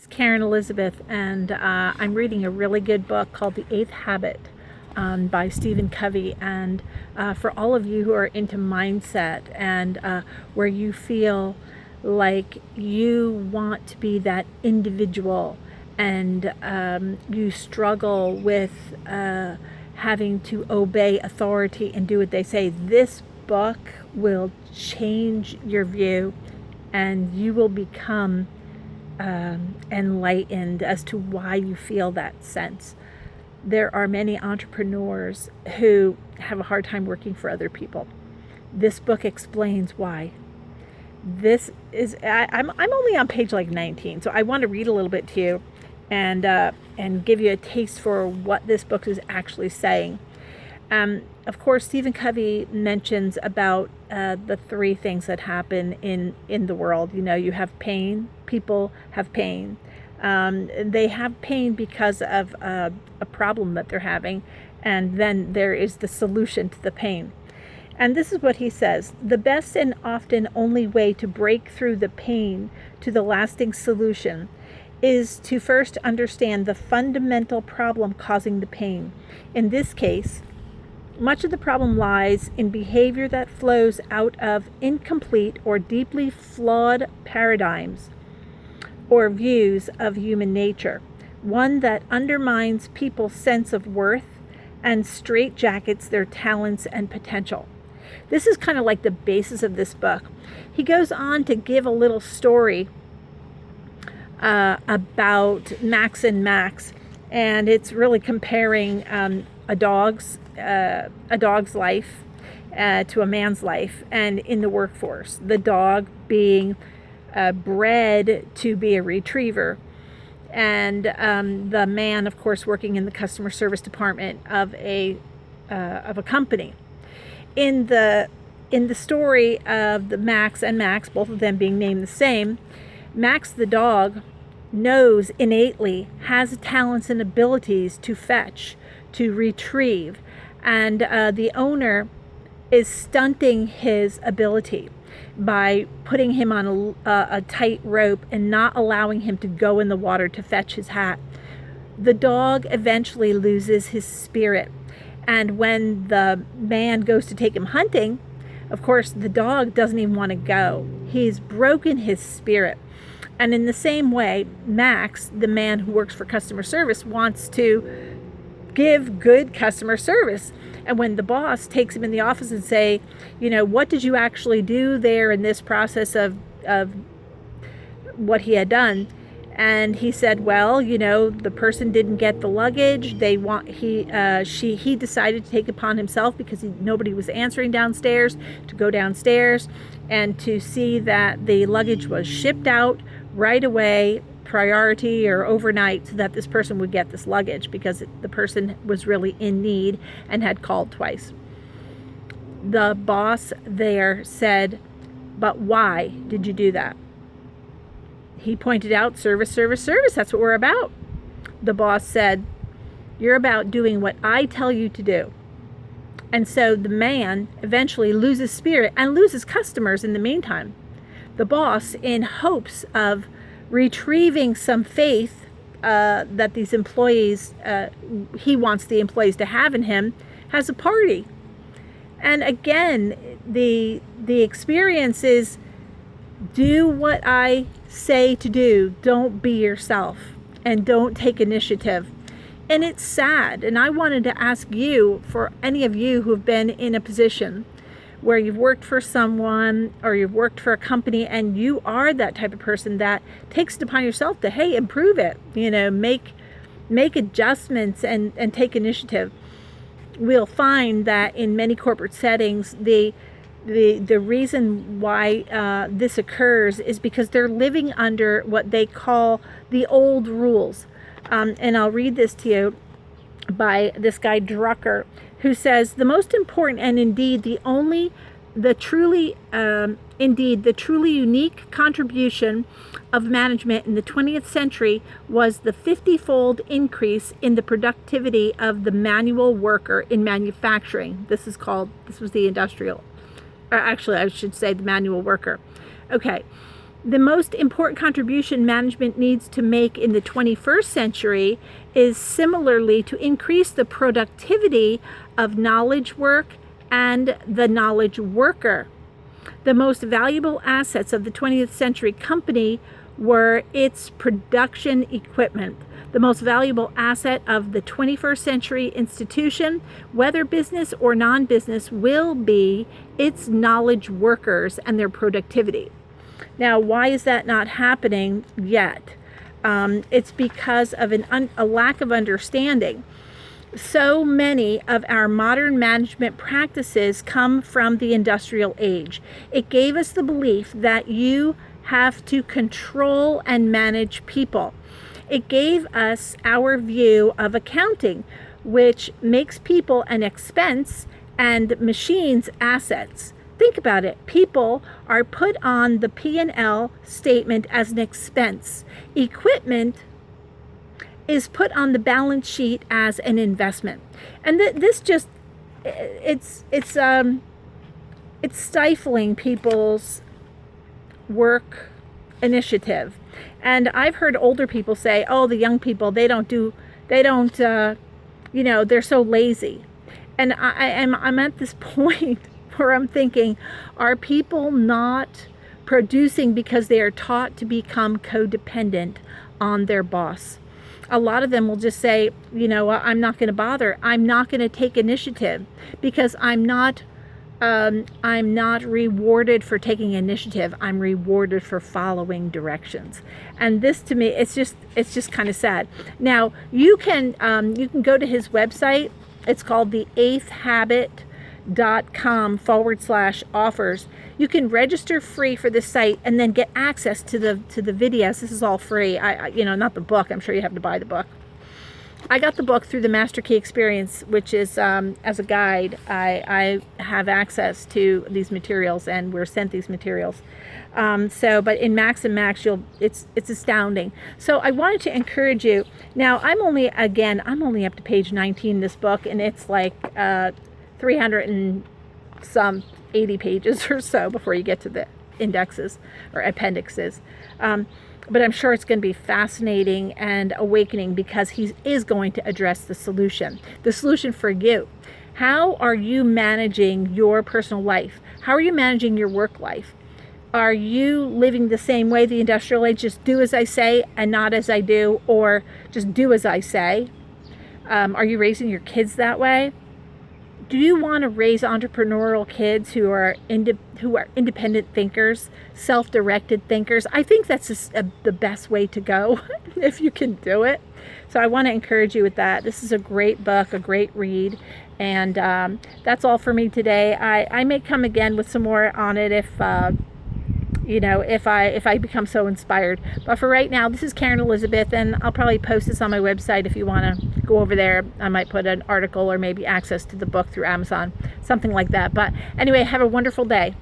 Karen Elizabeth, and I'm reading a really good book called The Eighth Habit by Stephen Covey. And for all of you who are into mindset and where you feel like you want to be that individual and you struggle with having to obey authority and do what they say, this book will change your view and you will become enlightened as to why you feel that sense. There are many entrepreneurs who have a hard time working for other people. This book explains why. This is I'm only on page like 19, so I want to read a little bit to you and give you a taste for what this book is actually saying. Of course, Stephen Covey mentions about the three things that happen in the world. You know, you have pain. People have pain. They have pain because of a problem that they're having, and then there is the solution to the pain. And this is what he says: the best and often only way to break through the pain to the lasting solution is to first understand the fundamental problem causing the pain. In this case, much of the problem lies in behavior that flows out of incomplete or deeply flawed paradigms or views of human nature, one that undermines people's sense of worth and straitjackets their talents and potential. This is kind of like the basis of this book. He goes on to give a little story about Max and Max, and it's really comparing a dog's life to a man's life and in the workforce. The dog being bred to be a retriever, and the man, of course, working in the customer service department of a company. In the story of the Max and Max, both of them being named the same, Max the dog knows innately, has talents and abilities to fetch, to retrieve, and the owner is stunting his ability by putting him on a tight rope and not allowing him to go in the water to fetch his hat. The dog eventually loses his spirit, and when the man goes to take him hunting, of course the dog doesn't even want to go. He's broken his spirit. And in the same way, Max, the man who works for customer service, wants to give good customer service. And when the boss takes him in the office and say, you know, what did you actually do there in this process of what he had done? And he said, well, you know, the person didn't get the luggage. He decided to take it upon himself because nobody was answering downstairs, to go downstairs and to see that the luggage was shipped out right away, priority or overnight, so that this person would get this luggage because the person was really in need and had called twice. The boss there said, but why did you do that? He pointed out, service, service, service. That's what we're about. The boss said, you're about doing what I tell you to do. And so the man eventually loses spirit and loses customers in the meantime. The boss, in hopes of retrieving some faith that these employees, he wants the employees to have in him, has a party. And again, the experience is, do what I say to do. Don't be yourself and don't take initiative. And it's sad. And I wanted to ask you, for any of you who have been in a position where you've worked for someone or you've worked for a company and you are that type of person that takes it upon yourself to, hey, improve it, you know, make adjustments and take initiative. We'll find that in many corporate settings, the reason why this occurs is because they're living under what they call the old rules. And I'll read this to you by this guy Drucker, who says, the most important and indeed the truly unique contribution of management in the 20th century was the 50-fold increase in the productivity of the manual worker in manufacturing. This was the industrial, or actually I should say the manual worker. Okay. The most important contribution management needs to make in the 21st century is similarly to increase the productivity of knowledge work and the knowledge worker. The most valuable assets of the 20th century company were its production equipment. The most valuable asset of the 21st century institution, whether business or non-business, will be its knowledge workers and their productivity. Now, why is that not happening yet? It's because of a lack of understanding. So many of our modern management practices come from the industrial age. It gave us the belief that you have to control and manage people. It gave us our view of accounting, which makes people an expense and machines assets. Think about it. People are put on the P&L statement as an expense. Equipment is put on the balance sheet as an investment. And this just, it's stifling people's work initiative. And I've heard older people say, oh, the young people, they're so lazy. And I'm at this point where I'm thinking, are people not producing because they are taught to become codependent on their boss? A lot of them will just say, I'm not going to bother. I'm not going to take initiative because I'm not rewarded for taking initiative. I'm rewarded for following directions. And this, to me, it's just kind of sad. Now, you can go to his website. It's called the 8thhabit.com/offers. You can register free for the site and then get access to the videos. This is all free. Not the book. I'm sure you have to buy the book. I got the book through the Master Key Experience, which is as a guide. I have access to these materials, and we're sent these materials. But in Max and Max, it's astounding. So I wanted to encourage you. Now I'm only up to page 19 in this book, and it's like 300 and some 80 pages or so before you get to the indexes or appendixes. But I'm sure it's going to be fascinating and awakening because he is going to address the solution for you. How are you managing your personal life? How are you managing your work life? Are you living the same way the industrial age, just do as I say and not as I do, or just do as I say? Are you raising your kids that way? Do you want to raise entrepreneurial kids who are independent thinkers, self-directed thinkers? I think that's the best way to go if you can do it. So I want to encourage you with that. This is a great book, a great read. And that's all for me today. I may come again with some more on it if I become so inspired. But for right now, this is Karen Elizabeth, and I'll probably post this on my website if you want to go over there. I might put an article or maybe access to the book through Amazon, something like that. But anyway, have a wonderful day.